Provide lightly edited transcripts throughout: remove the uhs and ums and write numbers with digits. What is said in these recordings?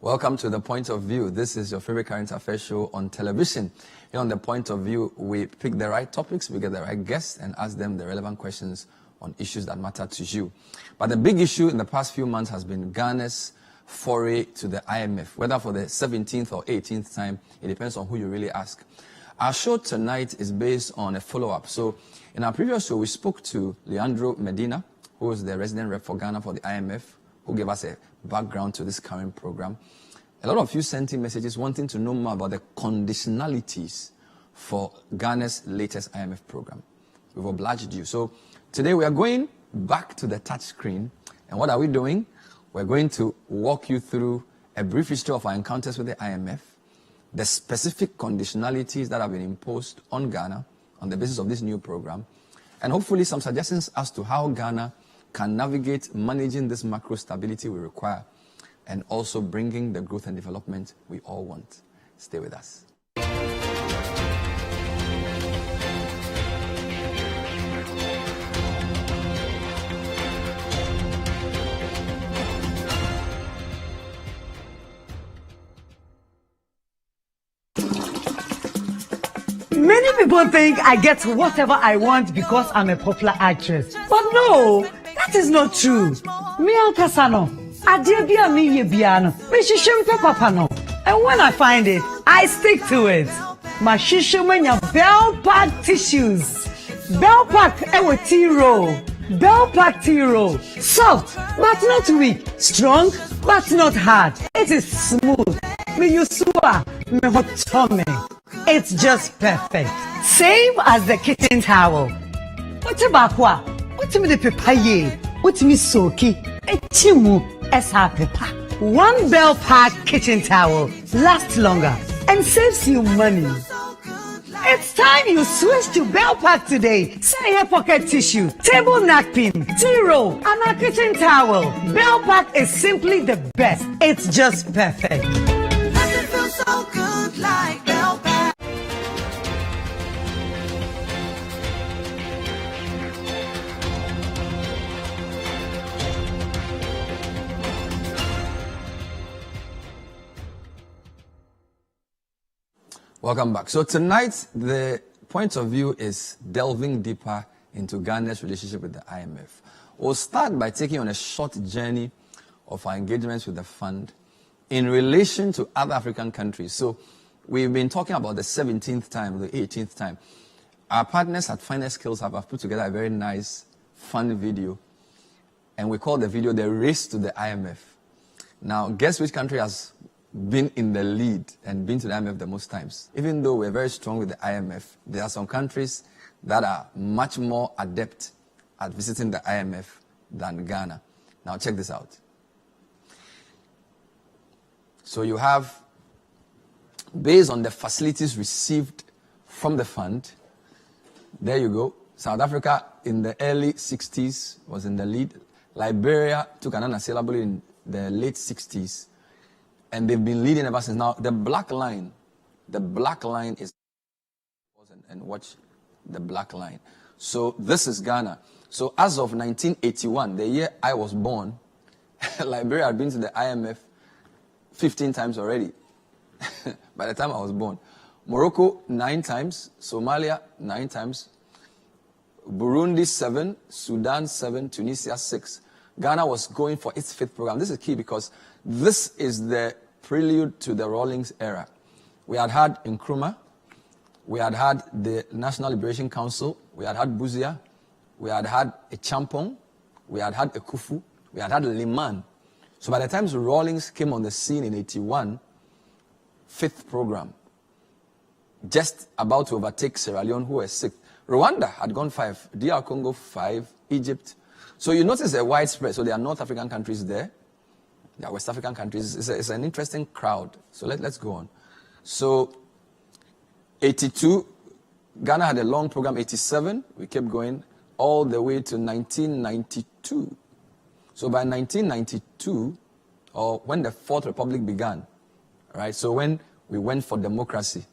Welcome to The Point of View. This is your favorite current affairs show on television. Here on The Point of View, we pick the right topics, we get the right guests, and ask them the relevant questions on issues that matter to you. But the big issue in the past few months has been Ghana's foray to the IMF. Whether for the 17th or 18th time, it depends on who you really ask. Our show tonight is based on a follow-up. So in our previous show, we spoke to Leandro Medina, who is the resident rep for Ghana for the IMF, who gave us a background to this current program. A lot of you sent in messages wanting to know more about the conditionalities for Ghana's latest IMF program. We've obliged you. So today we are going back to the touch screen. And what are we doing? We're going to walk you through a brief history of our encounters with the IMF, the specific conditionalities that have been imposed on Ghana on the basis of this new program, and hopefully some suggestions as to how Ghana can navigate managing this macro stability we require and also bringing the growth and development we all want. Stay with us. Many people think I get whatever I want because I'm a popular actress. But no, that is not true. Me Alcasano, Adebia mi yebiano, me shishimpe papano. And when I find it, I stick to it. My shishimenya Bell Pack tissues. Bell Pack ewe tea roll. Bell Pack tea roll. Soft, but not weak. Strong, but not hard. It is smooth. Me yusua, me hotome. It's just perfect. Same as the kitchen towel. What's about what? What's me the papaye? What's me soaky? Etimu esa pepa. One Bell Pack kitchen towel lasts longer and saves you money. It's time you switch to Bell Pack today. Say your pocket tissue, table napkin, tea roll, and a kitchen towel. Bell Pack is simply the best. It's just perfect. Nothing feels so good like Bell Pack. Welcome back. So tonight, the point of view is delving deeper into Ghana's relationship with the IMF. We'll start by taking on a short journey of our engagements with the fund in relation to other African countries. So we've been talking about the 17th time, the 18th time. Our partners at Finest Skills have put together a very nice, fun video. And we call the video The Race to the IMF. Now, guess which country has been in the lead and been to the IMF the most times? Even though we're very strong with the IMF, there are some countries that are much more adept at visiting the IMF than Ghana. Now check this out. So you have, based on the facilities received from the fund, there you go. South Africa in the early 60s was in the lead. Liberia took an unassailable in the late 60s. And they've been leading ever since. Now, the black line is, and watch the black line. So this is Ghana. So as of 1981, the year I was born, Liberia had been to the IMF 15 times already. By the time I was born. Morocco, 9 times. Somalia, 9 times. Burundi, 7. Sudan, 7. Tunisia, 6. Ghana was going for its 5th program. This is key because this is the prelude to the Rawlings era. We had Nkrumah, we had the National Liberation Council, we had Buzia, we had a Champong, we had a Kufu, we had Liman. So by the time Rawlings came on the scene in 81, 5th program, just about to overtake Sierra Leone, who were 6th. Rwanda had gone 5, DR Congo 5, Egypt. So you notice a widespread. So there are North African countries there. There are West African countries. It's an interesting crowd. So let's go on. So 82, Ghana had a long program. 87, we kept going all the way to 1992. So by 1992, or when the Fourth Republic began, right? So when we went for democracy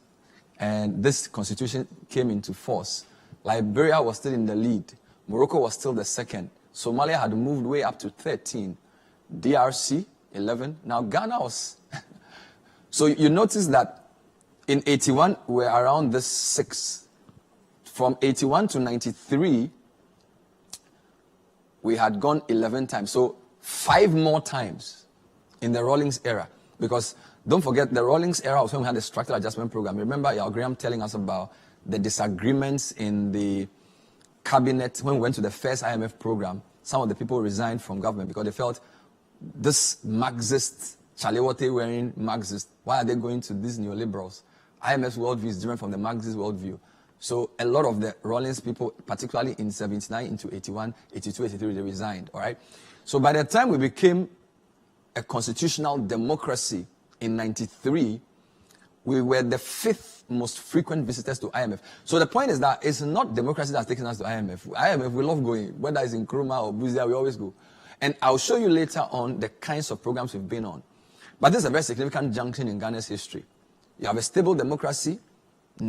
and this constitution came into force, Liberia was still in the lead. Morocco was still the 2nd. Somalia had moved way up to 13. DRC 11. Now Ghana was... So you notice that in 81, we're around this 6. From 81 to 93, we had gone 11 times. So 5 more times in the Rawlings era. Because don't forget, the Rawlings era was when we had the structural adjustment program. Remember Yaw Graham telling us about the disagreements in the cabinet when we went to the first IMF program. Some of the people resigned from government because they felt this Marxist, Chalewote wearing Marxist, why are they going to these neoliberals? IMF's worldview is different from the Marxist worldview. So a lot of the Rawlings people, particularly in 79 into 81, 82, 83, they resigned, all right? So by the time we became a constitutional democracy in 93, we were the 5th most frequent visitors to IMF. So the point is that it's not democracy that's taking us to IMF. IMF, we love going. Whether it's in Nkrumah or Buzia, we always go. And I'll show you later on the kinds of programs we've been on. But this is a very significant junction in Ghana's history. You have a stable democracy,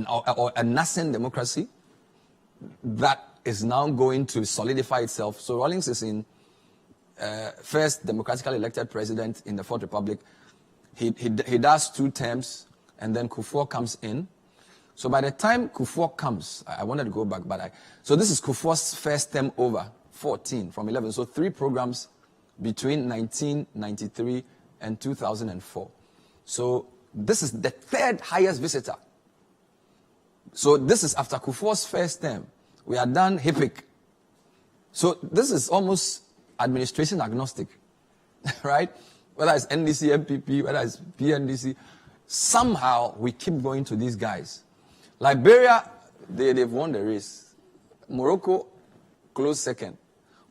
or a nascent democracy, that is now going to solidify itself. So Rawlings is in first democratically elected president in the Fourth Republic. He does 2 terms, and then Kufuor comes in. So by the time Kufuor comes, I wanted to go back, but so this is Kufuor's first term over, 14 from 11. So 3 programs between 1993 and 2004. So this is the 3rd highest visitor. So this is after Kufuor's first term. We are done HIPIC. So this is almost administration agnostic, right? Whether it's NDC, MPP, whether it's PNDC, somehow we keep going to these guys. Liberia, they've won the race. Morocco, close second.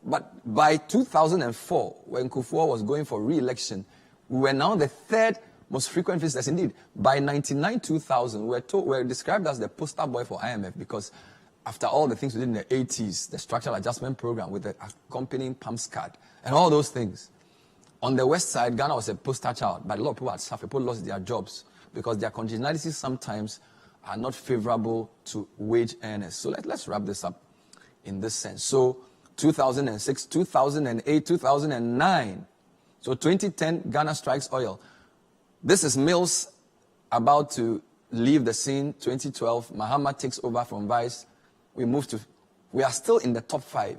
But by 2004, when Kufuor was going for re-election, we were now the 3rd most frequent visitors. Indeed, by 99-2000, we were described as the poster boy for IMF because after all the things we did in the 80s, the structural adjustment program with the accompanying PAMS card and all those things, on the west side, Ghana was a poster child, but a lot of people had suffered. People lost their jobs because their conditionalities sometimes are not favorable to wage earners. So let's wrap this up in this sense. So 2006, 2008, 2009. So 2010, Ghana strikes oil. This is Mills about to leave the scene. 2012, Mahama takes over from Vice. We are still in the top 5.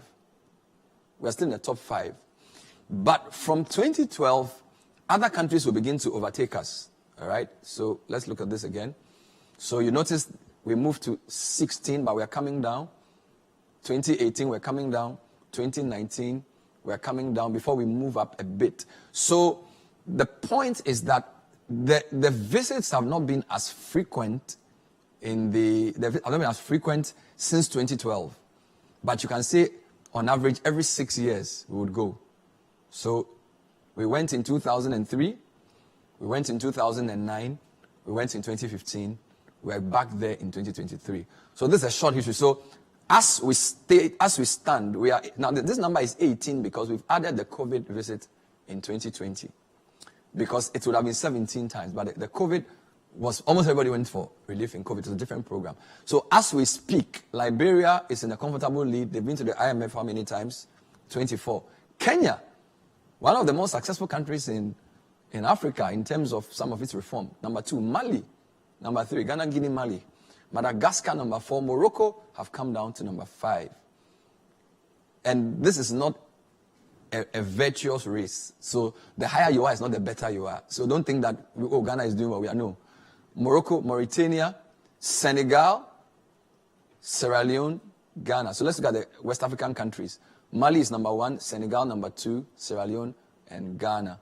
We are still in the top 5. But from 2012, other countries will begin to overtake us. All right? So let's look at this again. So you notice we moved to 16, but we are coming down. 2018, we're coming down. 2019, we're coming down before we move up a bit. So the point is that the visits have not been as frequent have not been as frequent since 2012. But you can say, on average, every 6 years we would go. So we went in 2003, we went in 2009, we went in 2015, we're back there in 2023. So this is a short history. So as we stand, we are now. This number is 18 because we've added the COVID visit in 2020. Because it would have been 17 times, but the COVID was almost everybody went for relief in COVID. It's a different program. So as we speak, Liberia is in a comfortable lead. They've been to the IMF how many times? 24. Kenya, one of the most successful countries in Africa in terms of some of its reform. Number 2, Mali. Number 3, Ghana, Guinea, Mali. Madagascar, number 4. Morocco have come down to number 5. And this is not a virtuous race. So the higher you are is not the better you are. So don't think that, oh, Ghana is doing what we are. No. Morocco, Mauritania, Senegal, Sierra Leone, Ghana. So let's look at the West African countries. Mali is number 1, Senegal number 2, Sierra Leone, and Ghana.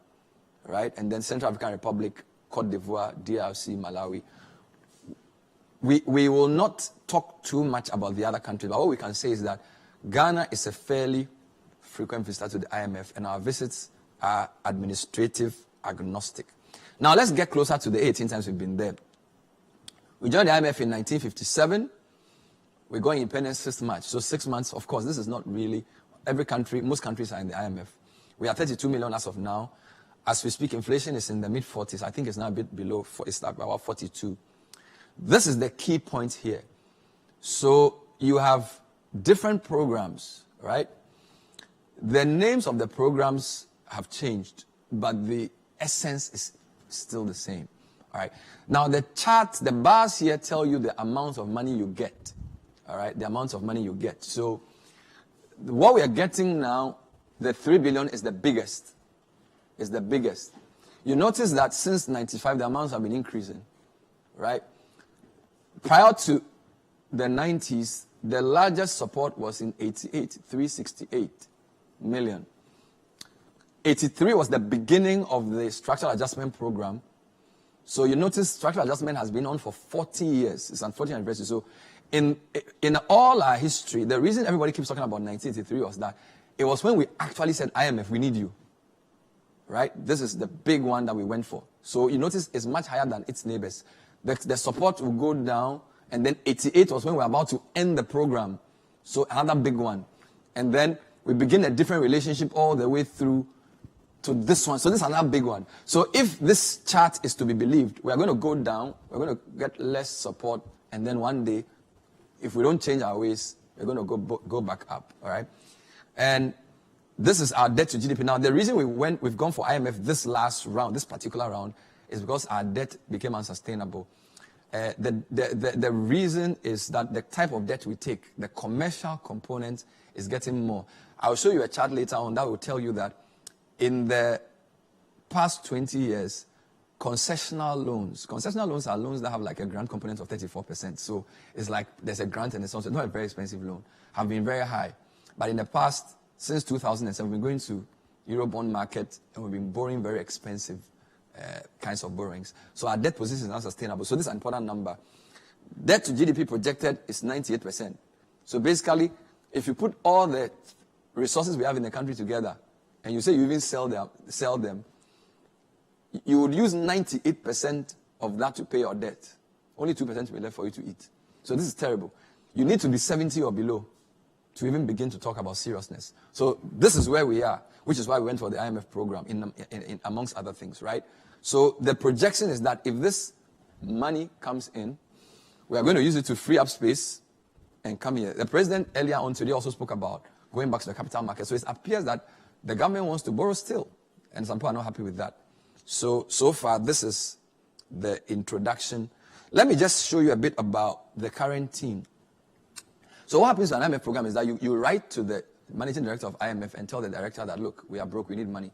Right? And then Central African Republic, Cote d'Ivoire, DRC, Malawi. We will not talk too much about the other countries, but what we can say is that Ghana is a fairly frequent visitor to the IMF, and our visits are administrative agnostic. Now let's get closer to the 18 times we've been there. We joined the IMF in 1957. We got independence 6th March. So 6 months, of course, this is not really every country, most countries are in the IMF. We are 32 million as of now. As we speak, inflation is in the mid-40s. I think it's now a bit below, it's like about 42. This is the key point here. So you have different programs, right? The names of the programs have changed, but the essence is still the same. All right. Now the chart, the bars here tell you the amount of money you get. All right, the amount of money you get. So what we are getting now, the 3 billion is the biggest. Is the biggest. You notice that since 95, the amounts have been increasing, right? Prior to the 90s, the largest support was in 88, 368 million. 83 was the beginning of the structural adjustment program. So you notice structural adjustment has been on for 40 years. It's an 40th anniversary. So in all our history, the reason everybody keeps talking about 1983 was that it was when we actually said, IMF, we need you. Right? This is the big one that we went for. So you notice it's much higher than its neighbors. The support will go down, and then 88 was when we were about to end the program. So another big one. And then we begin a different relationship all the way through to this one. So this is another big one. So if this chart is to be believed, we are going to go down, we're going to get less support, and then one day, if we don't change our ways, we're going to go back up. All right? And this is our debt to GDP. Now, the reason we've gone for IMF this last round, this particular round, is because our debt became unsustainable. The reason is that the type of debt we take, the commercial component, is getting more. I'll show you a chart later on that will tell you that in the past 20 years, concessional loans are loans that have like a grant component of 34%. So it's like there's a grant and it's also not a very expensive loan, have been very high. But in the past, since 2007, we've been going to Eurobond market and we've been borrowing very expensive kinds of borrowings. So our debt position is not sustainable. So this is an important number. Debt to GDP projected is 98%. So basically, if you put all the resources we have in the country together, and you say you even sell them, you would use 98% of that to pay your debt. Only 2% will be left for you to eat. So this is terrible. You need to be 70 or below to even begin to talk about seriousness. So this is where we are, which is why we went for the IMF program, in amongst other things, right? So the projection is that if this money comes in, we are going to use it to free up space and come here. The president earlier on today also spoke about going back to the capital market. So it appears that the government wants to borrow still, and some people are not happy with that. So far, this is the introduction. Let me just show you a bit about the current team. So what happens in an IMF program is that you write to the managing director of IMF and tell the director that, look, we are broke, we need money.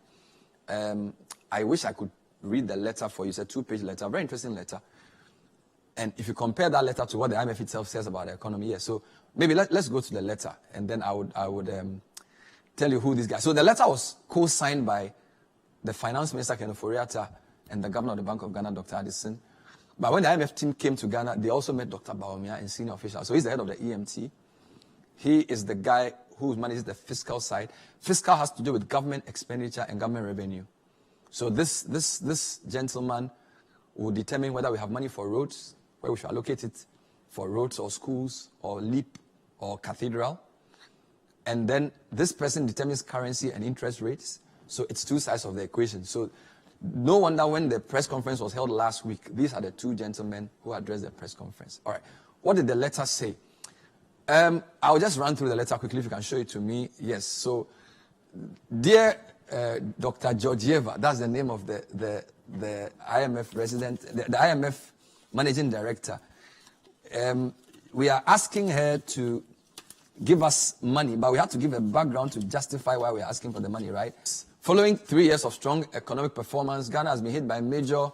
I wish I could read the letter for you. It's a 2-page letter, very interesting letter. And if you compare that letter to what the IMF itself says about the economy, yeah, so maybe let's go to the letter, and then I would tell you who this guy. So the letter was co-signed by the finance minister, Ken Ofori-Atta, and the governor of the Bank of Ghana, Dr. Addison. But when the IMF team came to Ghana, they also met Dr. Bawumia and senior officials. So he's the head of the EMT. He is the guy who manages the fiscal side. Fiscal has to do with government expenditure and government revenue. So this gentleman will determine whether we have money for roads, where we should allocate it for roads or schools or LEAP or cathedral. And then this person determines currency and interest rates. So it's two sides of the equation. So no wonder when the press conference was held last week, these are the two gentlemen who addressed the press conference. All right. What did the letter say? I'll just run through the letter quickly if you can show it to me. Yes. So, dear Dr. Georgieva, that's the name of the IMF resident, the IMF managing director. We are asking her to give us money, but we have to give a background to justify why we're asking for the money, right? Following 3 years of strong economic performance, Ghana has been hit by major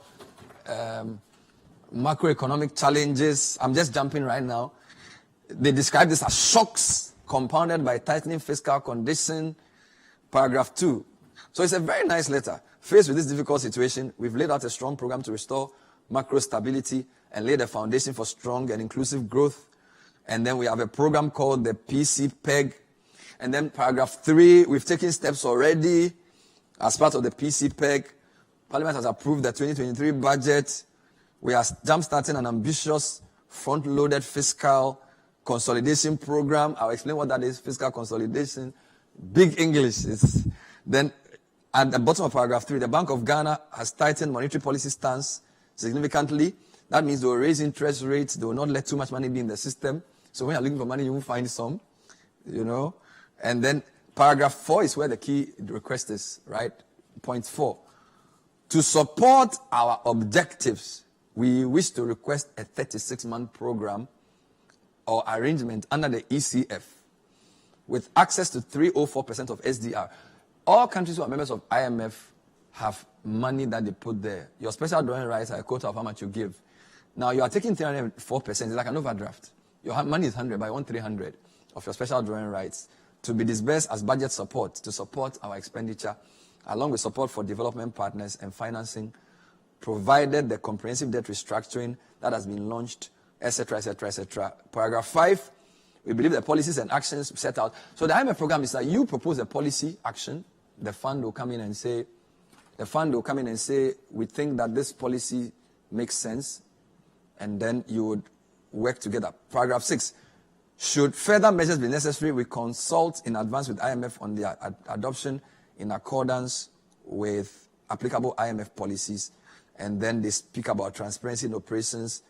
macroeconomic challenges. I'm just jumping right now. They describe this as shocks compounded by tightening fiscal condition, paragraph 2. So it's a very nice letter. Faced with this difficult situation, we've laid out a strong program to restore macro stability and lay the foundation for strong and inclusive growth. And then we have a program called the PC-PEG. And then paragraph 3, we've taken steps already as part of the PC-PEG. Parliament has approved the 2023 budget. We are jump-starting an ambitious front-loaded fiscal consolidation program. I'll explain what that is, fiscal consolidation. Big English. Then at the bottom of paragraph 3, the Bank of Ghana has tightened monetary policy stance significantly. That means they will raise interest rates. They will not let too much money be in the system. So when you're looking for money, you will find some, you know. And then paragraph 4 is where the key request is, right? Point 4. To support our objectives, we wish to request a 36-month program or arrangement under the ECF with access to 304% of SDR. All countries who are members of IMF have money that they put there. Your special drawing rights are a quota of how much you give. Now you are taking 304%, it's like an overdraft. Your money is 100, but you want 300 of your special drawing rights to be disbursed as budget support to support our expenditure, along with support for development partners and financing, provided the comprehensive debt restructuring that has been launched, etc., etc., etc. Paragraph 5, we believe the policies and actions set out. So the IMF program is that you propose a policy action, the fund will come in and say, we think that this policy makes sense, and then you would work together. Paragraph 6, should further measures be necessary, we consult in advance with IMF on their adoption in accordance with applicable IMF policies, and then they speak about transparency in operations,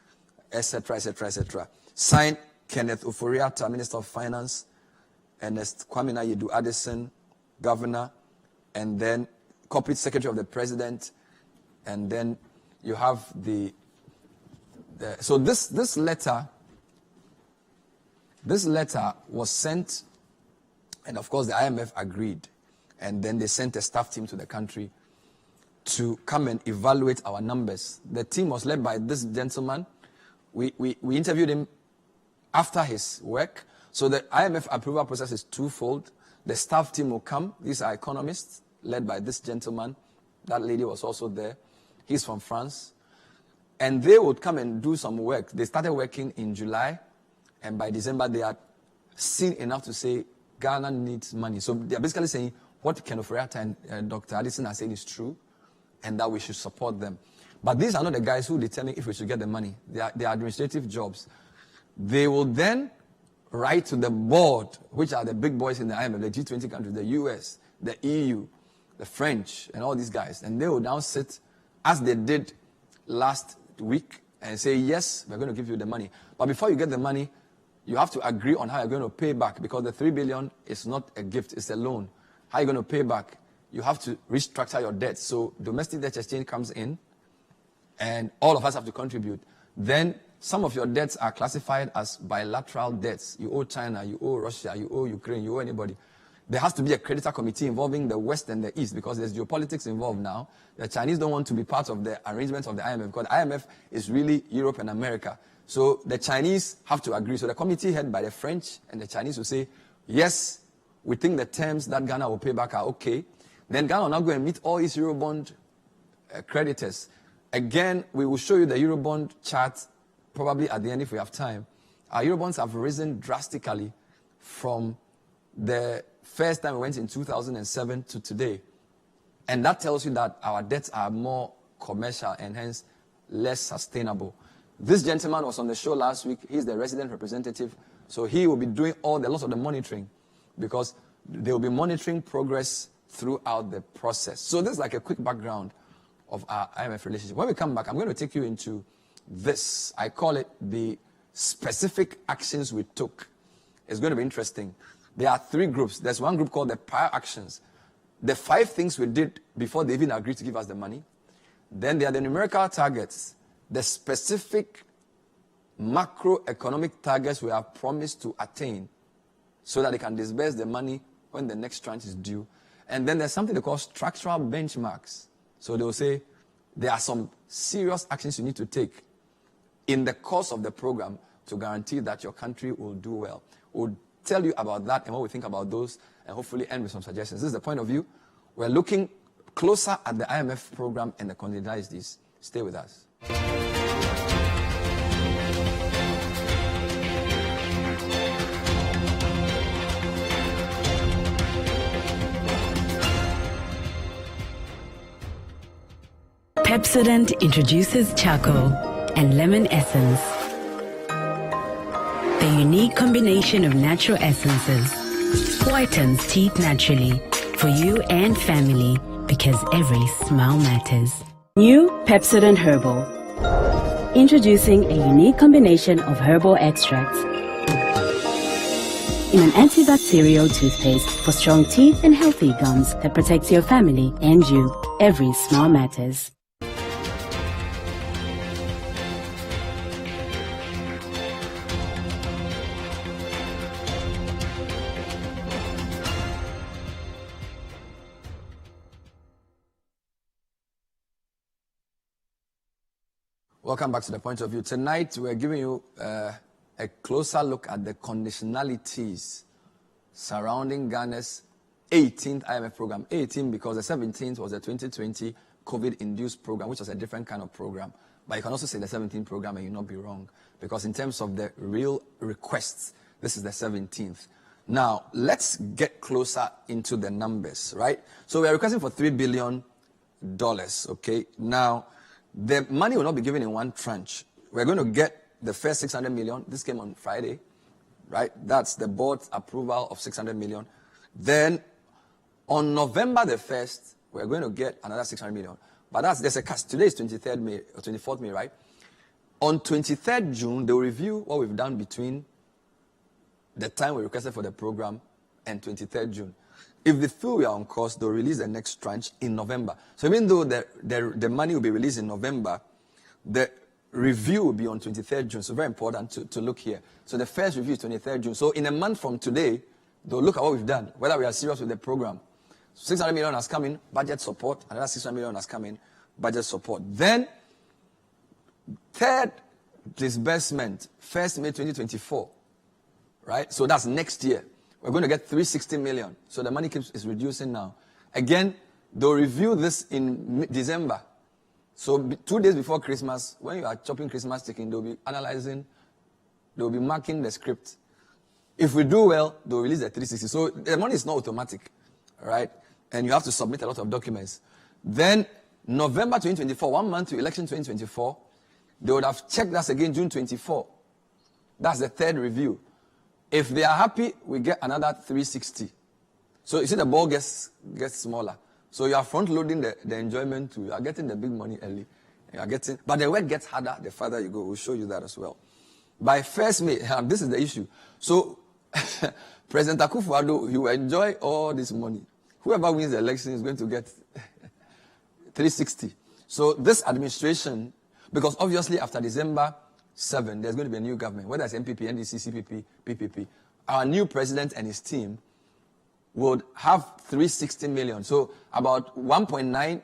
etc., etc., etc. Signed, Kenneth Ofori-Atta, Minister of Finance, Ernest Kwame Naidu Addison, Governor, and then copied Secretary of the President, and then you have so this letter was sent, and of course the IMF agreed, and then they sent a staff team to the country to come and evaluate our numbers. The team was led by this gentleman. We interviewed him after his work. So the IMF approval process is twofold. The staff team will come. These are economists led by this gentleman. That lady was also there. He's from France. And they would come and do some work. They started working in July, and by December they had seen enough to say Ghana needs money. So they are basically saying what Ken Ofori-Atta and Dr. Addison are saying is true, and that we should support them. But these are not the guys who determine if we should get the money. They are administrative jobs. They will then write to the board, which are the big boys in the IMF, the G20 countries, the US, the EU, the French, and all these guys. And they will now sit, as they did last week, and say, yes, we're going to give you the money. But before you get the money, you have to agree on how you're going to pay back, because the 3 billion is not a gift, it's a loan. How are you going to pay back? You have to restructure your debt. So domestic debt exchange comes in, and all of us have to contribute. Then some of your debts are classified as bilateral debts. You owe China, you owe Russia, you owe Ukraine, you owe anybody. There has to be a creditor committee involving the West and the East, because there's geopolitics involved now. The Chinese don't want to be part of the arrangements of the IMF, because the IMF is really Europe and America. So the Chinese have to agree. So the committee headed by the French and the Chinese will say, yes, we think the terms that Ghana will pay back are okay. Then Ghana will now go and meet all its Eurobond creditors. Again, we will show you the Eurobond chart probably at the end if we have time. Our Eurobonds have risen drastically from the first time we went in 2007 to today. And that tells you that our debts are more commercial and hence less sustainable. This gentleman was on the show last week. He's the resident representative. So he will be doing lots of the monitoring, because they will be monitoring progress throughout the process. So this is like a quick background of our IMF relationship. When we come back, I'm going to take you into this. I call it the specific actions we took. It's going to be interesting. There are 3 groups. There's one group called the prior actions. The 5 things we did before they even agreed to give us the money. Then there are the numerical targets, the specific macroeconomic targets we have promised to attain so that they can disburse the money when the next tranche is due. And then there's something they call structural benchmarks. So they will say there are some serious actions you need to take in the course of the program to guarantee that your country will do well. We'll tell you about that and what we think about those, and hopefully end with some suggestions. This is the point of view. We're looking closer at the IMF program and the conditionalities. Stay with us. Pepsodent introduces charcoal and lemon essence. The unique combination of natural essences whitens teeth naturally for you and family, because every smile matters. New Pepsodent Herbal. Introducing a unique combination of herbal extracts in an antibacterial toothpaste for strong teeth and healthy gums that protects your family and you. Every smile matters. Welcome back to The Point of View. Tonight, we're giving you a closer look at the conditionalities surrounding Ghana's 18th IMF program. 18 because the 17th was the 2020 COVID-induced program, which was a different kind of program. But you can also say the 17th program and you'll not be wrong. Because in terms of the real requests, this is the 17th. Now, let's get closer into the numbers, right? So we are requesting for $3 billion, okay? Now, the money will not be given in one tranche. We're going to get the first 600 million. This came on Friday, right? That's the board's approval of 600 million. Then on November the 1st, we're going to get another 600 million. But there's a cast. Today is 23rd May, or 24th May, right? On 23rd June, they'll review what we've done between the time we requested for the program and 23rd June. If they feel we are on course, they'll release the next tranche in November. So even though the money will be released in November, the review will be on 23rd June. So very important to look here. So the first review is 23rd June. So in a month from today, they'll look at what we've done, whether we are serious with the program. 600 million has come in, budget support. Another 600 million has come in, budget support. Then, third disbursement, 1st May 2024. Right? So that's next year. We're going to get 360 million. So the money is reducing now. Again, they'll review this in December. So 2 days before Christmas, when you are chopping Christmas chicken, they'll be analyzing, they'll be marking the script. If we do well, they'll release the 360. So the money is not automatic, right? And you have to submit a lot of documents. Then November 2024, 1 month to election 2024, they would have checked us again June 24. That's the third review. If they are happy, we get another 360. So you see the ball gets smaller. So you are front loading the enjoyment too. You are getting the big money early. But the work gets harder the further you go. We'll show you that as well. By 1st May, this is the issue. So President Akufo-Addo, he will enjoy all this money. Whoever wins the election is going to get 360. So this administration, because obviously after December 7, there's going to be a new government, whether it's MPP, NDC, CPP, PPP. Our new president and his team would have 360 million. So about 1.9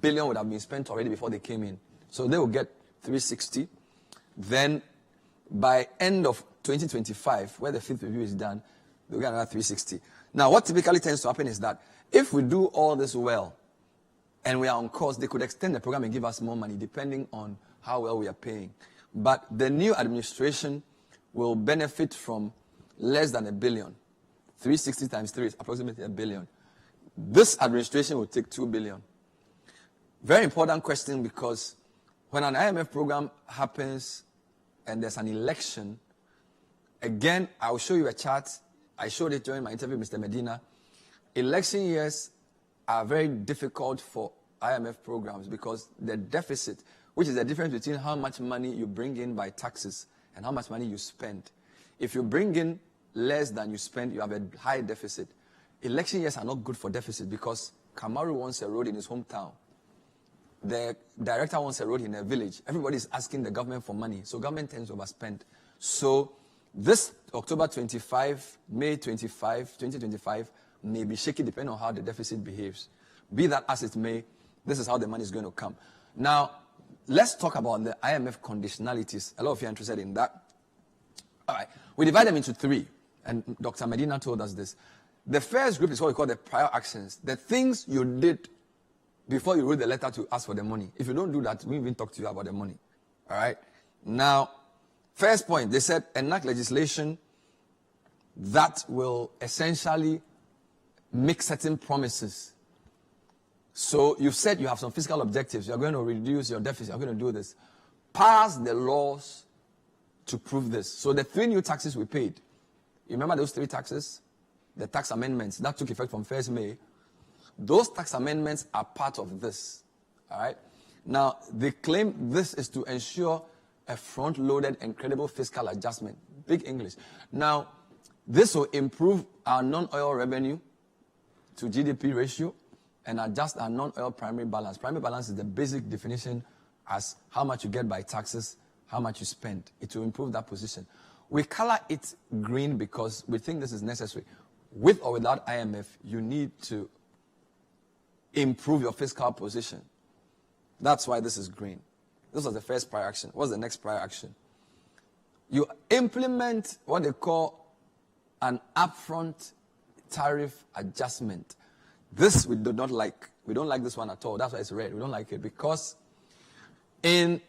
billion would have been spent already before they came in. So they will get 360. Then by end of 2025, where the 5th review is done, they'll get another 360. Now, what typically tends to happen is that if we do all this well, and we are on course, they could extend the program and give us more money depending on how well we are paying. But the new administration will benefit from less than $1 billion. 360 times 3 is approximately $1 billion. This administration will take $2 billion. Very important question, because when an IMF program happens and there's an election, again, I'll show you a chart. I showed it during my interview with Mr. Medina. Election years are very difficult for IMF programs because the deficit, which is the difference between how much money you bring in by taxes and how much money you spend. If you bring in less than you spend, you have a high deficit. Election years are not good for deficit because Kamaru wants a road in his hometown. The director wants a road in a village. Everybody is asking the government for money, so government tends to overspend. So this October 25, May 25, 2025, may be shaky depending on how the deficit behaves. Be that as it may, this is how the money is going to come. Now, let's talk about the IMF conditionalities. A lot of you are interested in that. All right. We divide them into 3, and Dr. Medina told us this. The first group is what we call the prior actions, the things you did before you wrote the letter to ask for the money. If you don't do that, we even talk to you about the money. All right? Now, first point, they said enact legislation that will essentially make certain promises. So you've said you have some fiscal objectives. You're going to reduce your deficit. You're going to do this. Pass the laws to prove this. So the 3 new taxes we paid, you remember those 3 taxes? The tax amendments, that took effect from 1st May. Those tax amendments are part of this. All right? Now, they claim this is to ensure a front-loaded and credible fiscal adjustment. Big English. Now, this will improve our non-oil revenue to GDP ratio and adjust our non-oil primary balance. Primary balance is the basic definition as how much you get by taxes, how much you spend. It will improve that position. We color it green because we think this is necessary. With or without IMF, you need to improve your fiscal position. That's why this is green. This was the first prior action. What's the next prior action? You implement what they call an upfront tariff adjustment. This we do not like. We don't like this one at all. That's why it's red. We don't like it because in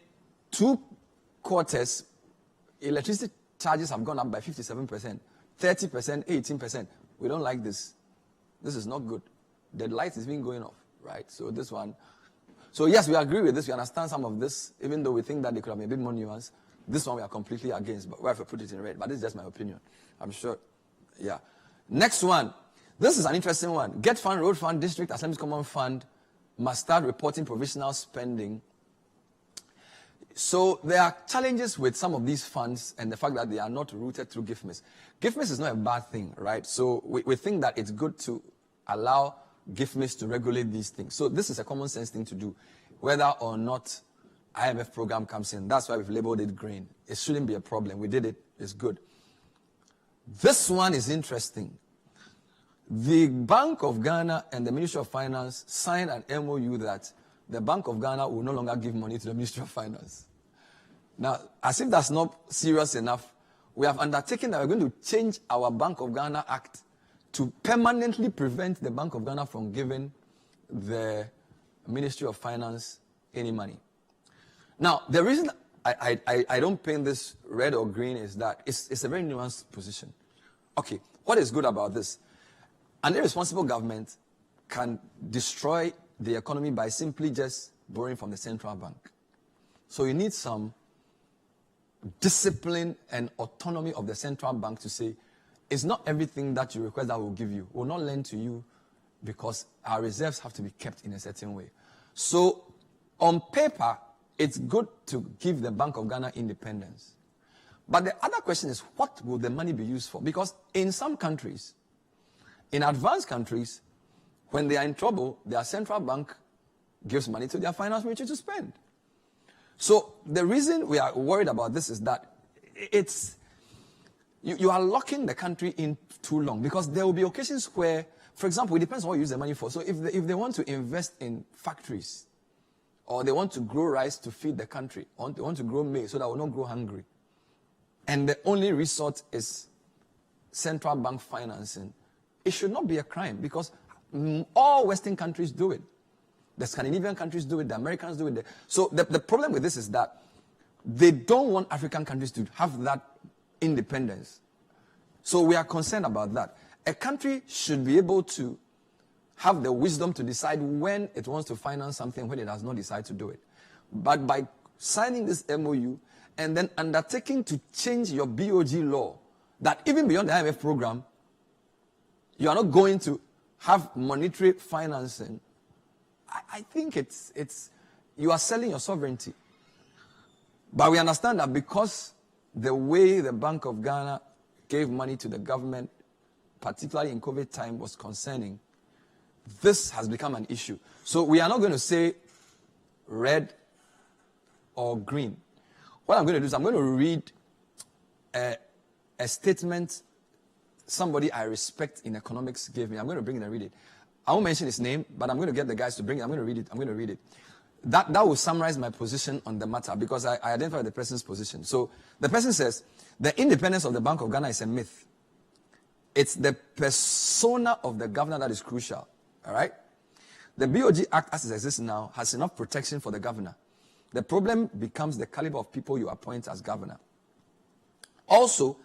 2 quarters, electricity charges have gone up by 57%, 30%, 18%. We don't like this. This is not good. The light is being going off, right? So this one. So yes, we agree with this. We understand some of this, even though we think that they could have been a bit more nuanced. This one we are completely against, but we have to put it in red. But this is just my opinion. I'm sure. Yeah. Next one. This is an interesting one. Get Fund, Road Fund, District Assemblies Common Fund must start reporting provisional spending. So there are challenges with some of these funds and the fact that they are not routed through GIFMIS. GIFMIS is not a bad thing, right? So we think that it's good to allow GIFMIS to regulate these things. So this is a common sense thing to do, whether or not IMF program comes in. That's why we've labeled it green. It shouldn't be a problem. We did it. It's good. This one is interesting. The Bank of Ghana and the Ministry of Finance signed an MOU that the Bank of Ghana will no longer give money to the Ministry of Finance. Now, as if that's not serious enough, we have undertaken that we're going to change our Bank of Ghana Act to permanently prevent the Bank of Ghana from giving the Ministry of Finance any money. Now, the reason I don't paint this red or green is that it's a very nuanced position. Okay, what is good about this? An irresponsible government can destroy the economy by simply just borrowing from the central bank. So you need some discipline and autonomy of the central bank to say, it's not everything that you request that we'll give you. We'll not lend to you because our reserves have to be kept in a certain way. So on paper, it's good to give the Bank of Ghana independence. But the other question is, what will the money be used for? Because in some countries, in advanced countries, when they are in trouble, their central bank gives money to their finance ministry to spend. So the reason we are worried about this is that you are locking the country in too long, because there will be occasions where, for example, it depends on what you use the money for. So if they want to invest in factories, or they want to grow rice to feed the country, or they want to grow maize so that we'll not grow hungry, and the only resort is central bank financing, it should not be a crime, because all Western countries do it. The Scandinavian countries do it, the Americans do it. So the problem with this is that they don't want African countries to have that independence. So we are concerned about that. A country should be able to have the wisdom to decide when it wants to finance something, when it does not decide to do it. But by signing this MOU and then undertaking to change your BOG law, that even beyond the IMF program, you are not going to have monetary financing, I think you are selling your sovereignty. But we understand that because the way the Bank of Ghana gave money to the government, particularly in COVID time, was concerning, this has become an issue. So we are not going to say red or green. What I'm going to do is I'm going to read a statement somebody I respect in economics gave me. I'm going to bring it and read it. I won't mention his name, but I'm going to get the guys to bring it. I'm going to read it. I'm going to read it. That will summarize my position on the matter, because I identify the person's position. So the person says, the independence of the Bank of Ghana is a myth. It's the persona of the governor that is crucial. All right? The BOG Act, as it exists now, has enough protection for the governor. The problem becomes the caliber of people you appoint as governor. Also,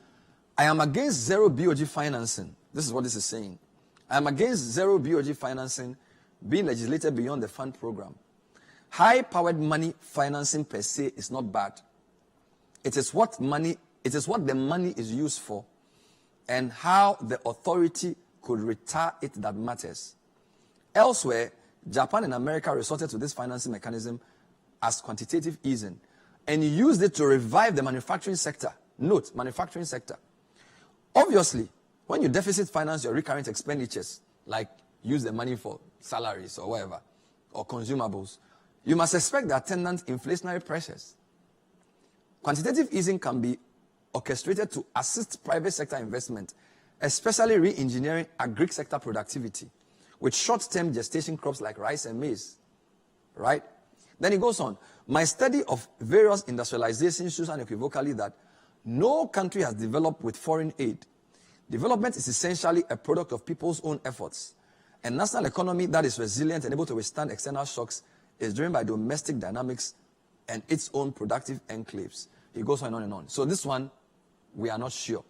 I am against zero BOG financing. This is what this is saying. I am against zero BOG financing being legislated beyond the fund program. High-powered money financing per se is not bad. It is what the money is used for and how the authority could retire it that matters. Elsewhere, Japan and America resorted to this financing mechanism as quantitative easing and used it to revive the manufacturing sector Note, manufacturing sector. Obviously, when you deficit finance your recurrent expenditures, like use the money for salaries or whatever, or consumables, you must expect the attendant inflationary pressures. Quantitative easing can be orchestrated to assist private sector investment, especially re-engineering agri sector productivity with short-term gestation crops like rice and maize. Right? Then he goes on. My study of various industrializations shows unequivocally that no country has developed with foreign aid. Development is essentially a product of people's own efforts. A national economy that is resilient and able to withstand external shocks is driven by domestic dynamics and its own productive enclaves. He goes on and on and on. So this one, we are not sure.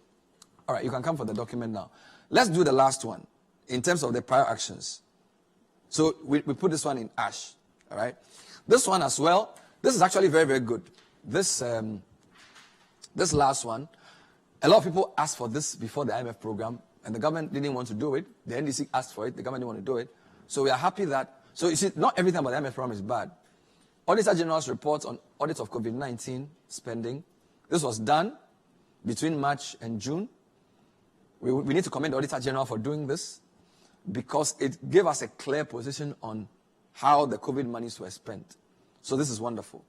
All right, you can come for the document now. Let's do the last one in terms of the prior actions. So we put this one in ash. All right. This one as well. This is actually very, very good. This last one, a lot of people asked for this before the IMF program, and the government didn't want to do it. The NDC asked for it. The government didn't want to do it. So we are happy that. So you see, not everything about the IMF program is bad. Auditor General's reports on audit of COVID-19 spending. This was done between March and June. We need to commend the Auditor General for doing this because it gave us a clear position on how the COVID monies were spent. So this is wonderful.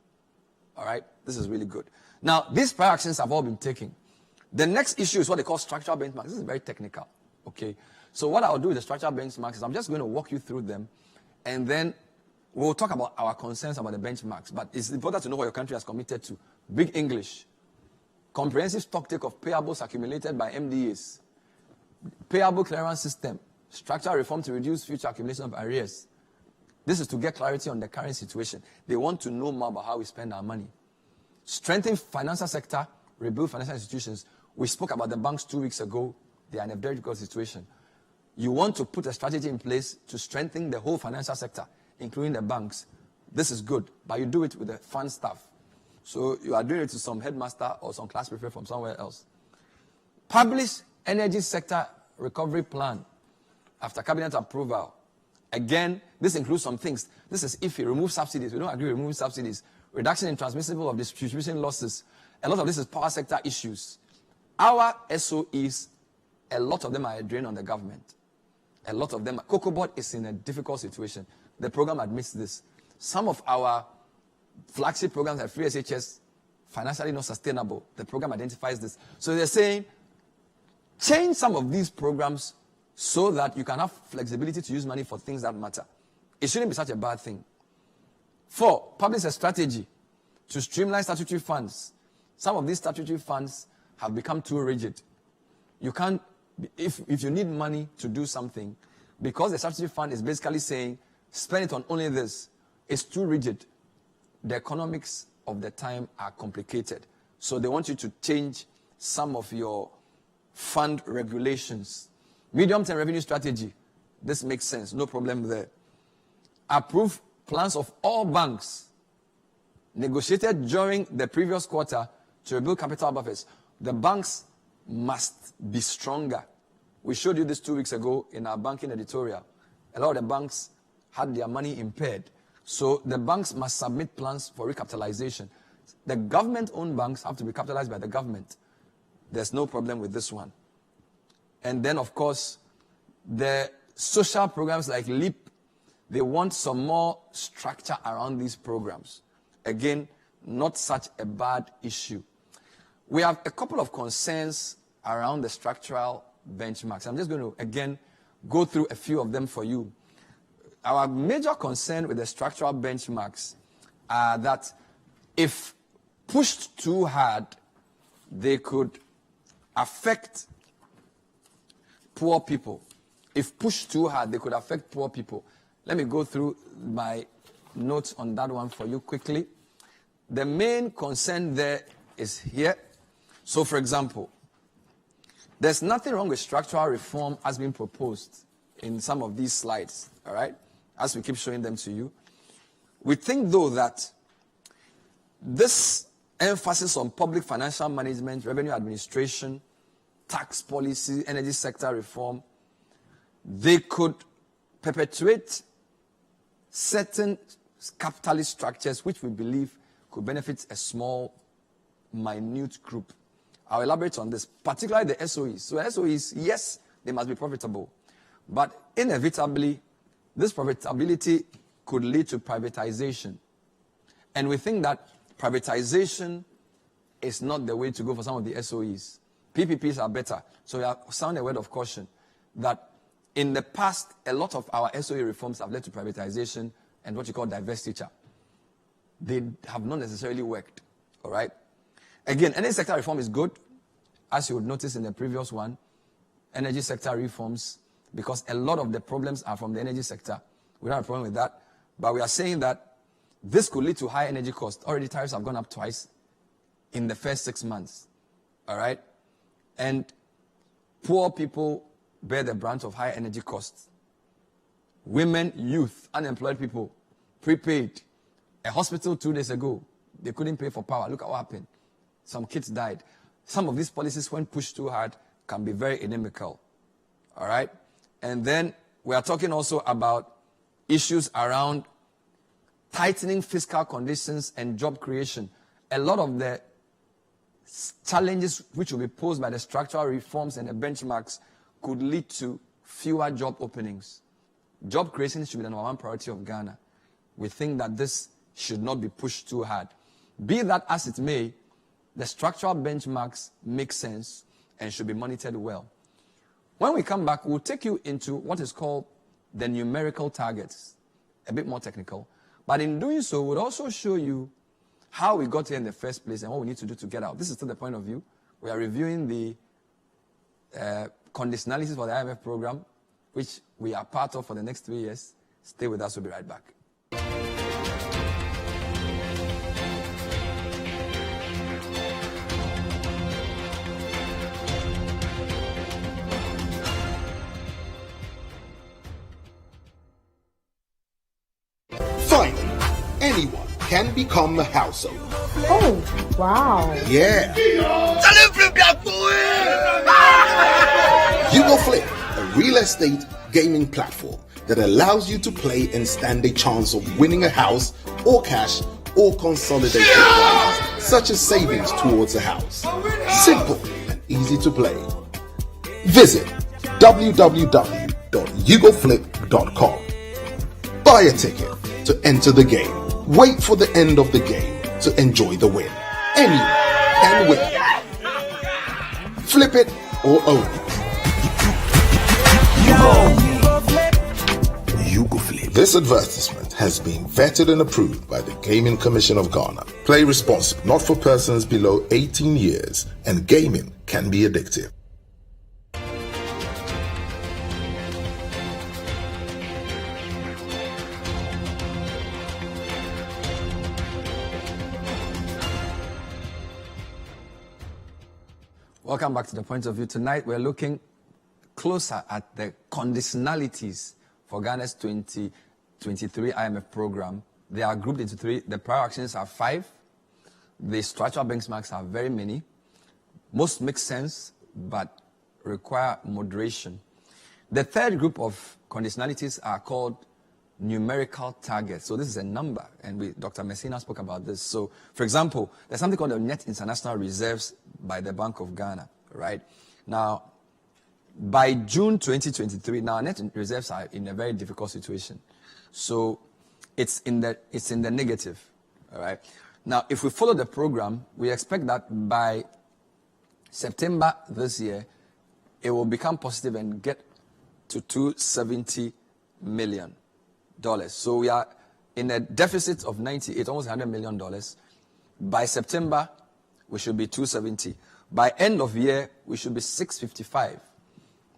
All right? This is really good. Now, these prior actions have all been taken. The next issue is what they call structural benchmarks. This is very technical. Okay? So what I'll do with the structural benchmarks is I'm just going to walk you through them, and then we'll talk about our concerns about the benchmarks. But it's important to know what your country has committed to. Big English. Comprehensive stocktake of payables accumulated by MDAs. Payable clearance system. Structural reform to reduce future accumulation of arrears. This is to get clarity on the current situation. They want to know more about how we spend our money. Strengthen financial sector, rebuild financial institutions. We spoke about the banks 2 weeks ago. They are in a very difficult situation. You want to put a strategy in place to strengthen the whole financial sector, including the banks. This is good, but you do it with the fund staff. So you are doing it to some headmaster or some class prefect from somewhere else. Publish energy sector recovery plan after cabinet approval. Again, this includes some things. This is if you remove subsidies. We don't agree with removing subsidies. Reduction in transmissible of distribution losses. A lot of this is power sector issues. Our SOEs, a lot of them are a drain on the government. A lot of them. COCOBOD is in a difficult situation. The program admits this. Some of our flagship programs like Free SHS, financially not sustainable. The program identifies this. So they're saying, change some of these programs so that you can have flexibility to use money for things that matter. It shouldn't be such a bad thing. 4, publish a strategy to streamline statutory funds. Some of these statutory funds have become too rigid. You can't, if you need money to do something, because the statutory fund is basically saying, spend it on only this, it's too rigid. The economics of the time are complicated. So they want you to change some of your fund regulations. Medium-term revenue strategy. This makes sense. No problem there. Approve plans of all banks negotiated during the previous quarter to rebuild capital buffers. The banks must be stronger. We showed you this 2 weeks ago in our banking editorial. A lot of the banks had their money impaired. So the banks must submit plans for recapitalization. The government-owned banks have to be capitalized by the government. There's no problem with this one. And then, of course, the social programs like LEAP, they want some more structure around these programs. Again, not such a bad issue. We have a couple of concerns around the structural benchmarks. I'm just going to, again, go through a few of them for you. Our major concern with the structural benchmarks are that if pushed too hard, they could affect poor people. If pushed too hard, they could affect poor people. Let me go through my notes on that one for you quickly. The main concern there is here. So, for example, there's nothing wrong with structural reform as being proposed in some of these slides, all right, as we keep showing them to you. We think, though, that this emphasis on public financial management, revenue administration, tax policy, energy sector reform, they could perpetuate certain capitalist structures which we believe could benefit a small, minute group. I'll elaborate on this, particularly the SOEs. So SOEs, yes, they must be profitable. But inevitably, this profitability could lead to privatization. And we think that privatization is not the way to go for some of the SOEs. PPPs are better. So we are sounding a word of caution that in the past, a lot of our SOE reforms have led to privatization and what you call divestiture. They have not necessarily worked. All right? Again, energy sector reform is good, as you would notice in the previous one. Energy sector reforms, because a lot of the problems are from the energy sector. We don't have a problem with that. But we are saying that this could lead to high energy costs. Already tariffs have gone up twice in the first 6 months. All right? And poor people bear the brunt of high energy costs. Women, youth, unemployed people, prepaid. A hospital 2 days ago, they couldn't pay for power. Look at what happened. Some kids died. Some of these policies, when pushed too hard, can be very inimical. All right? And then we are talking also about issues around tightening fiscal conditions and job creation. A lot of the challenges which will be posed by the structural reforms and the benchmarks could lead to fewer job openings. Job creation should be the number one priority of Ghana. We think that this should not be pushed too hard. Be that as it may, the structural benchmarks make sense and should be monitored well. When we come back, we'll take you into what is called the numerical targets, a bit more technical. But in doing so, we'll also show you how we got here in the first place and what we need to do to get out. This is still the point of view. We are reviewing the conditionalities for the IMF program, which we are part of for the next 3 years. Stay with us. We'll be right back. Finally, anyone can become a house owner. Oh, wow. Yeah. You Go Flip, a real estate gaming platform that allows you to play and stand a chance of winning a house or cash or consolidated prizes, such as savings towards a house. Simple and easy to play. Visit www.yougoflip.com. Buy a ticket to enter the game. Wait for the end of the game to enjoy the win. Anyone can win. Flip it or own it. You Go Flip. This advertisement has been vetted and approved by the Gaming Commission of Ghana. Play responsibly, not for persons below 18 years, and gaming can be addictive. Welcome back to The Point of View. Tonight we're looking closer at the conditionalities for Ghana's 2023 IMF program. They are grouped into three. The prior actions are 5. The structural benchmarks are very many. Most make sense, but require moderation. The third group of conditionalities are called numerical targets. So this is a number, and Dr. Messina spoke about this. So, for example, there's something called the net international reserves by the Bank of Ghana, right? Now, by June 2023, now net reserves are in a very difficult situation. So it's in the negative, all right? Now, if we follow the program, we expect that by September this year, it will become positive and get to $270 million. So we are in a deficit of 98, almost $100 million. By September, we should be 270. By end of year, we should be 655.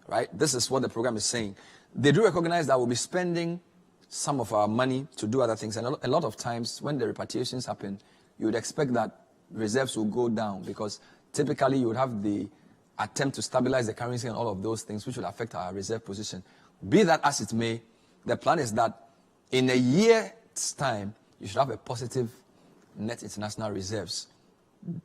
Right? This is what the program is saying. They do recognize that we'll be spending some of our money to do other things. And a lot of times, when the repatriations happen, you would expect that reserves will go down because typically you would have the attempt to stabilize the currency and all of those things, which would affect our reserve position. Be that as it may, the plan is that in a year's time, you should have a positive net international reserves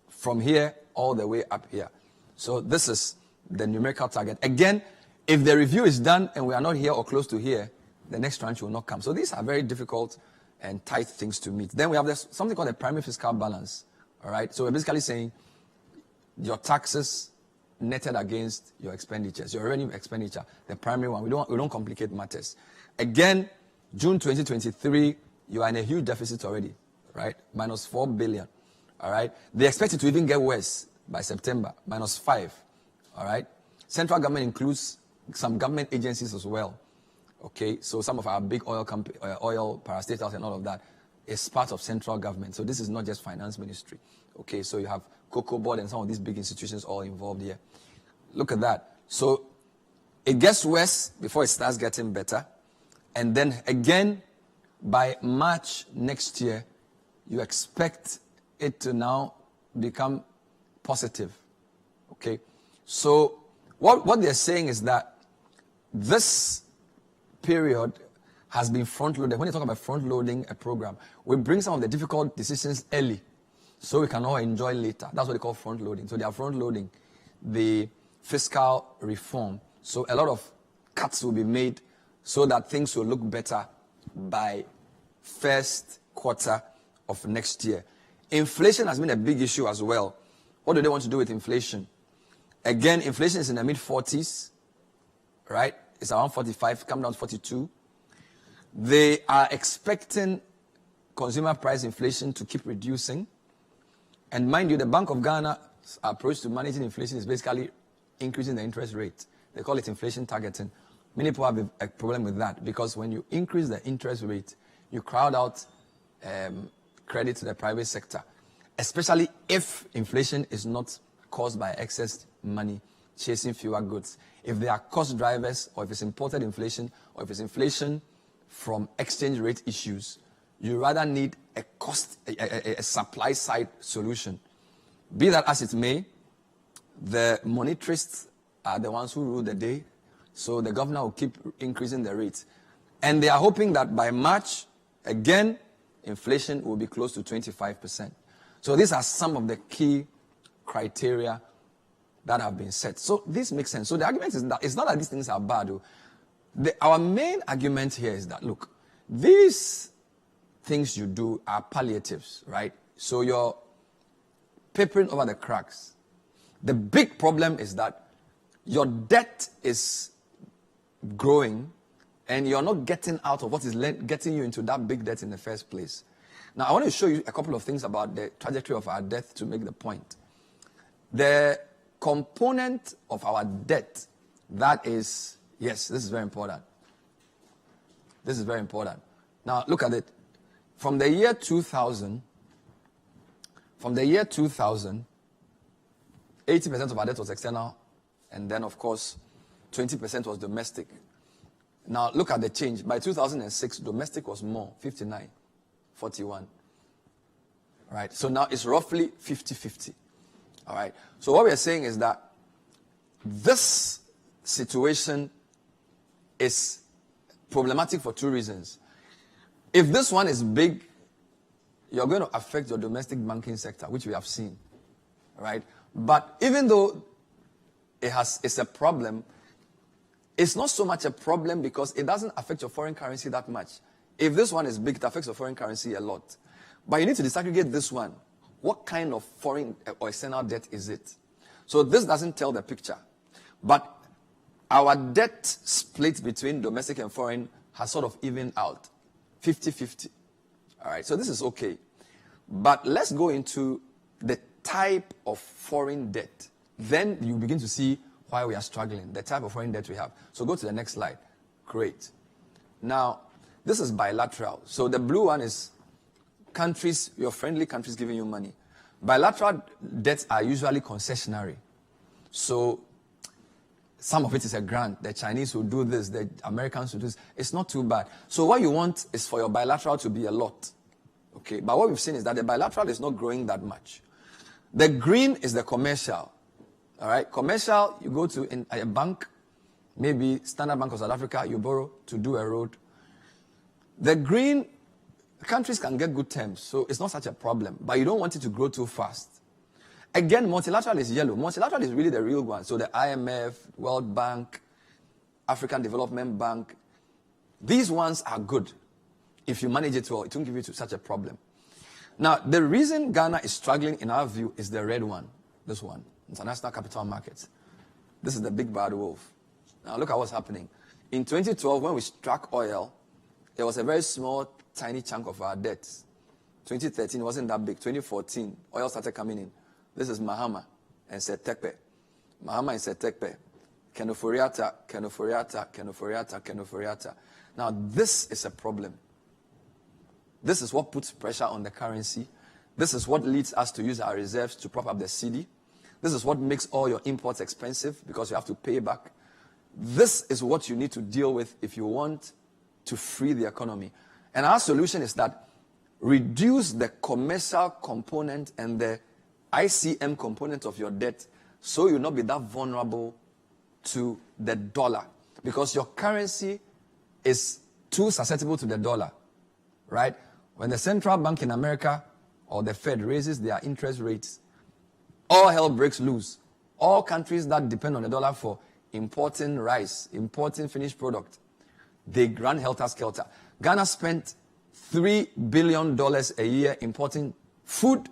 from here all the way up here. So this is the numerical target. Again, if the review is done and we are not here or close to here, the next tranche will not come. So these are very difficult and tight things to meet. Then we have something called the primary fiscal balance. All right. So we're basically saying your taxes netted against your expenditures, your revenue expenditure, the primary one. We don't complicate matters. Again, June 2023, you are in a huge deficit already, right? Minus 4 billion, all right? They expect it to even get worse by September, minus 5, all right? Central government includes some government agencies as well, okay? So some of our big oil parastatals and all of that is part of central government. So this is not just finance ministry, okay? So you have Cocoa Board and some of these big institutions all involved here. Look at that. So it gets worse before it starts getting better. And then again, by March next year, you expect it to now become positive. Okay? So what they're saying is that this period has been front-loaded. When you talk about front-loading a program, we bring some of the difficult decisions early so we can all enjoy later. That's what they call front-loading. So they are front-loading the fiscal reform. So a lot of cuts will be made so that things will look better by first quarter of next year. Inflation has been a big issue as well. What do they want to do with inflation? Again, inflation is in the mid-40s, right? It's around 45, come down to 42. They are expecting consumer price inflation to keep reducing. And mind you, the Bank of Ghana's approach to managing inflation is basically increasing the interest rate. They call it inflation targeting. Many people have a problem with that because when you increase the interest rate, you crowd out credit to the private sector, especially if inflation is not caused by excess money chasing fewer goods. If they are cost drivers, or if it's imported inflation, or if it's inflation from exchange rate issues, you rather need a supply side solution. Be that as it may, the monetarists are the ones who rule the day, so the governor will keep increasing the rates. And they are hoping that by March, again, inflation will be close to 25%. So these are some of the key criteria that have been set. So this makes sense. So the argument is that it's not that these things are bad. Our main argument here is that, look, these things you do are palliatives, right? So you're papering over the cracks. The big problem is that your debt is growing and you're not getting out of what is getting you into that big debt in the first place. Now, I want to show you a couple of things about the trajectory of our debt to make the point. The component of our debt that is, yes, this is very important. This is very important. Now, look at it. From the year 2000, 80% of our debt was external, and then, of course, 20% was domestic. Now, look at the change. By 2006, domestic was more, 59, 41. All right, so now it's roughly 50-50. All right, so what we are saying is that this situation is problematic for two reasons. If this one is big, you're going to affect your domestic banking sector, which we have seen. All right, but even though it's a problem, it's not so much a problem because it doesn't affect your foreign currency that much. If this one is big, it affects your foreign currency a lot. But you need to disaggregate this one. What kind of foreign or external debt is it? So this doesn't tell the picture. But our debt split between domestic and foreign has sort of evened out. 50-50. All right, so this is okay. But let's go into the type of foreign debt. Then you begin to see why we are struggling, the type of foreign debt we have. So go to the next slide. Great. Now, this is bilateral. So the blue one is countries, your friendly countries giving you money. Bilateral debts are usually concessionary. So some of it is a grant. The Chinese will do this, the Americans will do this. It's not too bad. So what you want is for your bilateral to be a lot. Okay, but what we've seen is that the bilateral is not growing that much. The green is the commercial. All right, commercial, you go to a bank, maybe Standard Bank of South Africa, you borrow to do a road. The green, countries can get good terms, so it's not such a problem, but you don't want it to grow too fast. Again, multilateral is yellow. Multilateral is really the real one. So the IMF, World Bank, African Development Bank, these ones are good. If you manage it well, it won't give you such a problem. Now, the reason Ghana is struggling in our view is the red one, this one. international capital markets. This is the big bad wolf. Now look at what's happening. In 2012, when we struck oil, it was a very small, tiny chunk of our debts. 2013 wasn't that big. 2014, oil started coming in. This is Mahama and Setekpe. Mahama and Setekpe. Kenoforiata, Kenoforiata, Kenoforiata, Kenoforiata. Now this is a problem. This is what puts pressure on the currency. This is what leads us to use our reserves to prop up the cedi. This is what makes all your imports expensive because you have to pay back. This is what you need to deal with if you want to free the economy. And our solution is that reduce the commercial component and the ICM component of your debt so you'll not be that vulnerable to the dollar. Because your currency is too susceptible to the dollar, right? When the central bank in America or the Fed raises their interest rates, all hell breaks loose. All countries that depend on the dollar for importing rice, importing finished product, they run helter-skelter. Ghana spent $3 billion a year importing food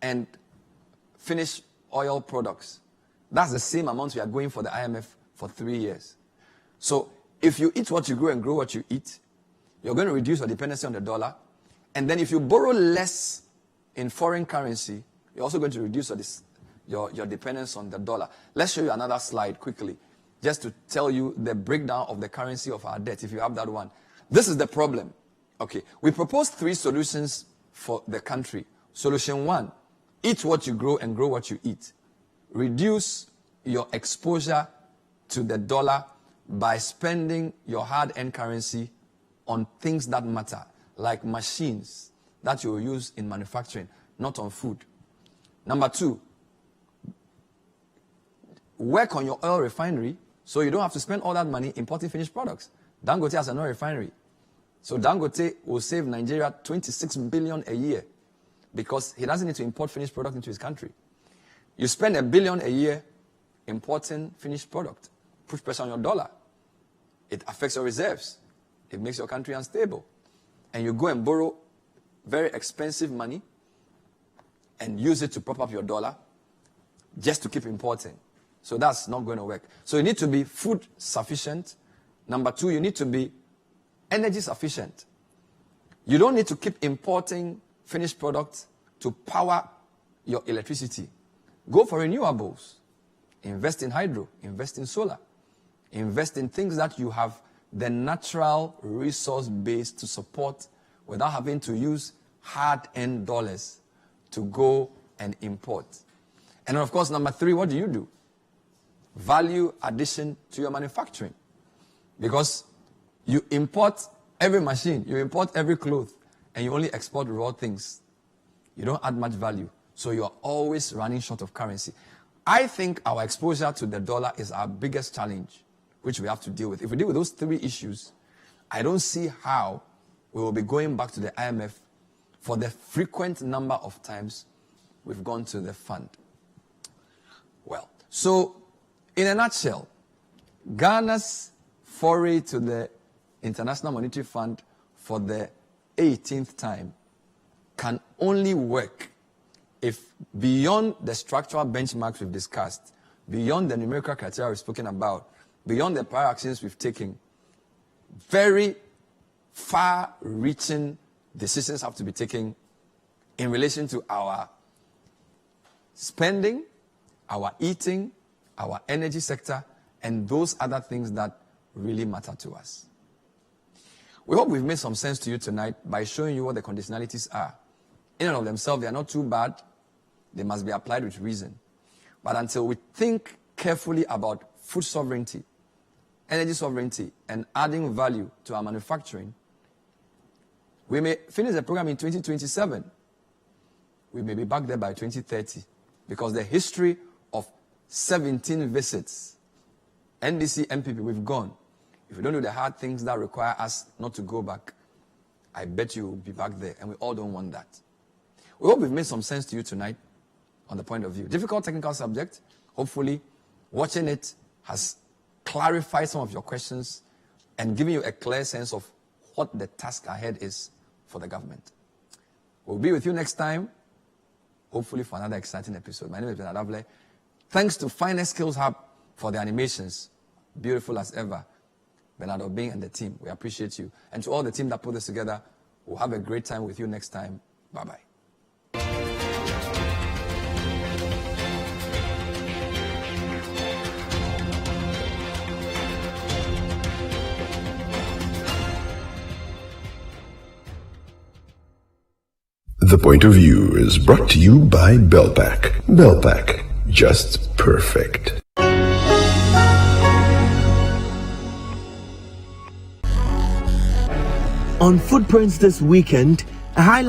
and finished oil products. That's the same amount we are going for the IMF for 3 years. So if you eat what you grow and grow what you eat, you're going to reduce your dependency on the dollar. And then if you borrow less in foreign currency, you're also going to reduce your dependence on the dollar. Let's show you another slide quickly, just to tell you the breakdown of the currency of our debt, if you have that one. This is the problem. Okay, we proposed 3 solutions for the country. Solution 1, eat what you grow and grow what you eat. Reduce your exposure to the dollar by spending your hard-earned currency on things that matter, like machines that you will use in manufacturing, not on food. Number 2, work on your oil refinery so you don't have to spend all that money importing finished products. Dangote has an oil refinery. So Dangote will save Nigeria $26 billion a year because he doesn't need to import finished product into his country. You spend $1 billion a year importing finished product. Push pressure on your dollar. It affects your reserves. It makes your country unstable. And you go and borrow very expensive money and use it to prop up your dollar just to keep importing. So that's not going to work. So you need to be food sufficient. Number 2, you need to be energy sufficient. You don't need to keep importing finished products to power your electricity. Go for renewables. Invest in hydro. Invest in solar. Invest in things that you have the natural resource base to support without having to use hard-earned dollars to go and import. And then of course, number 3, what do? Value addition to your manufacturing. Because you import every machine, you import every cloth, and you only export raw things. You don't add much value. So you are always running short of currency. I think our exposure to the dollar is our biggest challenge, which we have to deal with. If we deal with those 3 issues, I don't see how we will be going back to the IMF for the frequent number of times we've gone to the fund. Well, so in a nutshell, Ghana's foray to the International Monetary Fund for the 18th time can only work if beyond the structural benchmarks we've discussed, beyond the numerical criteria we've spoken about, beyond the prior actions we've taken, very far-reaching decisions have to be taken in relation to our spending, our eating, our energy sector, and those other things that really matter to us. We hope we've made some sense to you tonight by showing you what the conditionalities are. In and of themselves, they are not too bad. They must be applied with reason. But until we think carefully about food sovereignty, energy sovereignty, and adding value to our manufacturing, we may finish the program in 2027. We may be back there by 2030 because the history of 17 visits, NDC, MPP, we've gone. If we don't do the hard things that require us not to go back, I bet you will be back there, and we all don't want that. We hope we've made some sense to you tonight on the point of view. Difficult technical subject. Hopefully, watching it has clarified some of your questions and given you a clear sense of what the task ahead is for the government. We'll be with you next time, hopefully for another exciting episode. My name is Ben Adavle. Thanks to Finest Skills Hub for the animations. Beautiful as ever. Bernard Obing and the team, we appreciate you. And to all the team that put this together, we'll have a great time with you next time. Bye-bye. The Point of View is brought to you by Belpac. Belpac, just perfect. On Footprints this weekend, a highlight